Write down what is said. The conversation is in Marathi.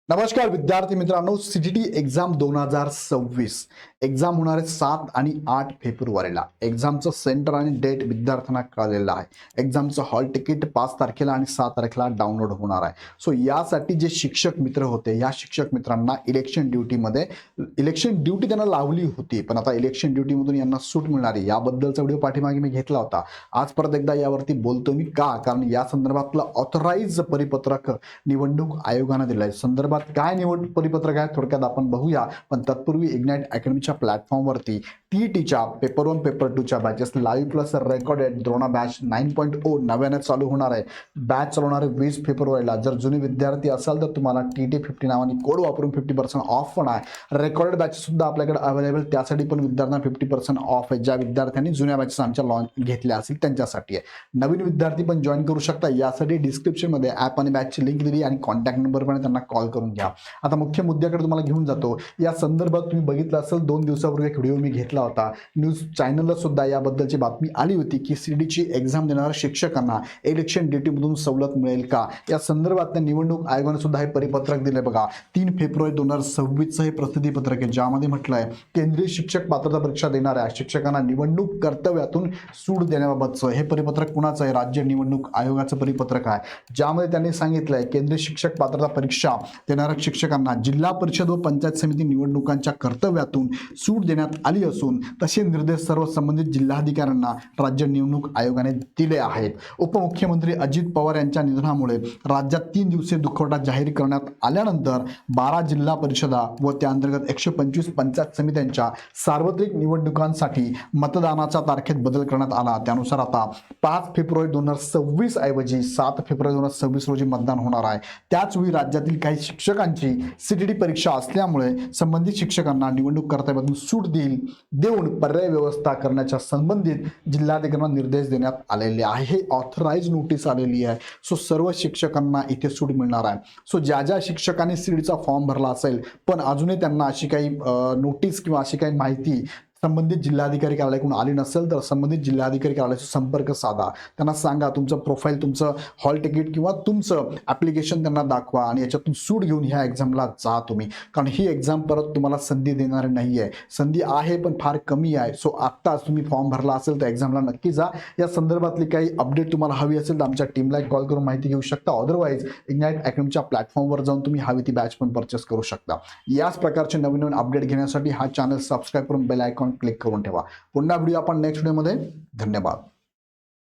नमस्कार विद्यार्थी मित्रांनो, सीटीटी एक्झाम 2026 एक्झाम होणार आहे 7 आणि 8 फेब्रुवारीला. एक्झामचं सेंटर आणि डेट विद्यार्थ्यांना कळलेलं आहे. एक्झामचं हॉल तिकीट 5 तारखेला आणि 6 तारखेला डाउनलोड होणार आहे. सो यासाठी जे शिक्षक मित्र होते, या शिक्षक मित्रांना इलेक्शन ड्यूटी त्यांना लावली होती, पण आता इलेक्शन ड्युटीमधून यांना सूट मिळणार आहे. याबद्दलचा व्हिडिओ पाठीमागे मी घेतला होता. आज परत एकदा यावरती बोलतो मी. का? कारण या संदर्भातलं ऑथराइज परिपत्रक निवडणूक आयोगानं दिलं आहे. संदर्भात काय निवड परिपत्रक आहे थोडक्यात आपण बघूया. पण तत्पूर्वी इग्नाइट अकॅडमीच्या प्लॅटफॉर्मवरती टीईटीच्या पेपर 1 पेपर 2 च्या batches live plus recorded Drona batch 9.0 नव्याने चालू होणार आहे. बॅच चालवणार आहे 20 फेब्रुवारीला. जर जुने विद्यार्थी असाल तर तुम्हाला टीटी 50 नावाने कोड वापरून 50% ऑफ पण आहे. रेकॉर्डेड बॅचेस सुद्धा आपल्याकडे अवेलेबल, त्यासाठी पण विद्यार्थ्यांना 50% ऑफ आहे. ज्या विद्यार्थ्यांनी जुन्या बॅचेस आमच्या लॉन्च घेतल्या असतील त्यांच्यासाठी आहे. नवीन विद्यार्थी पण जॉईन करू शकता. यासाठी डिस्क्रिप्शन मध्ये ॲप आणि बॅचची लिंक दिली आणि कॉन्टॅक्ट नंबर पण त्यांना कॉल करून घ्या. आता मुख्य मुद्द्याकडे तुम्हाला घेऊन जातो. या संदर्भात तुम्ही बघितलं असेल 2 दिवसापूर्वी एक व्हिडिओ मी घेतला होता. न्यूज चॅनलला सुद्धा याबद्दलची बातमी आली होती की सीडीची एक्झाम देणाऱ्या शिक्षकांना इलेक्शन ड्युटीमधून सवलत मिळेल का. या संदर्भात निवडणूक आयोगाने सुद्धा हे परिपत्रक दिले बघा. 3 फेब्रुवारी 2026 हे प्रसिद्धी पत्रक आहे, ज्यामध्ये म्हटलं आहे केंद्रीय शिक्षक पात्रता परीक्षा देणाऱ्या शिक्षकांना निवडणूक कर्तव्यातून सूट देण्याबाबतचं हे परिपत्रक कुणाचं आहे? राज्य निवडणूक आयोगाचं परिपत्रक आहे, ज्यामध्ये त्यांनी सांगितलंय केंद्रीय शिक्षक पात्रता परीक्षा देणाऱ्या शिक्षकांना जिल्हा परिषद व पंचायत समिती निवडणुकांच्या कर्तव्यातून सूट देण्यात आली असून तसे निर्देश सर्व संबंधित जिल्हाधिकाऱ्यांना राज्य निवडणूक आयोगाने दिले आहेत. उपमुख्यमंत्री अजित पवार यांच्या निधनामुळे राज्यात 3 दिवसीय दुखवटा जाहीर करण्यात आल्यानंतर 12 जिल्हा परिषदा व त्या अंतर्गत 125 पंचायत समित्यांच्या सार्वत्रिक निवडणुकांसाठी मतदानाच्या तारखेत बदल करण्यात आला. त्यानुसार आता 5 फेब्रुवारी 2026 ऐवजी 7 फेब्रुवारी 2026 रोजी मतदान होणार आहे. त्याचवेळी राज्यातील काही शिक्षकांची सीटीटी परीक्षा असल्यामुळे संबंधित शिक्षकांना निवडणूक कर्तव्यातून सूट देऊन पर्याय व्यवस्था करण्याच्या संबंधित जिल्हाधिकाऱ्यांना निर्देश देण्यात आलेले आहे. हे ऑथराइज नोटीस आलेली आहे. सो सर्व शिक्षकांना इथे सूट मिळणार आहे. सो ज्या शिक्षकांनी सीडीचा फॉर्म भरला असेल पण अजूनही त्यांना अशी काही नोटीस किंवा अशी काही माहिती संबंधित जिल्हाधिकारी कार्यालयाकडून आली नसेल तर संबंधित जिल्हाधिकारी कार्यालयाशी संपर्क साधा. त्यांना सांगा तुमचं प्रोफाईल, तुमचं हॉल तिकीट किंवा तुमचं ॲप्लिकेशन त्यांना दाखवा आणि याच्यातून सूट घेऊन ह्या एक्झामला जा तुम्ही. कारण ही एक्झाम परत तुम्हाला संधी देणार नाही आहे. संधी आहे पण फार कमी आहे. सो आत्ताच तुम्ही फॉर्म भरला असेल तर एक्झामला नक्की जा. या संदर्भातली काही अपडेट तुम्हाला हवी असेल तर आमच्या टीमला कॉल करून माहिती घेऊ शकता. अदरवाईज इग्नाइट अकॅडमीच्या प्लॅटफॉर्मवर जाऊन तुम्ही हवी ती बॅच पण परचेस करू शकता. याच प्रकारचे नवीन अपडेट घेण्यासाठी हा चॅनल सबस्क्राईब करून बेल आयकॉन क्लिक करून ठेवा. पुन्हा व्हिडिओ आपण नेक्स्ट व्हिडिओमध्ये. धन्यवाद.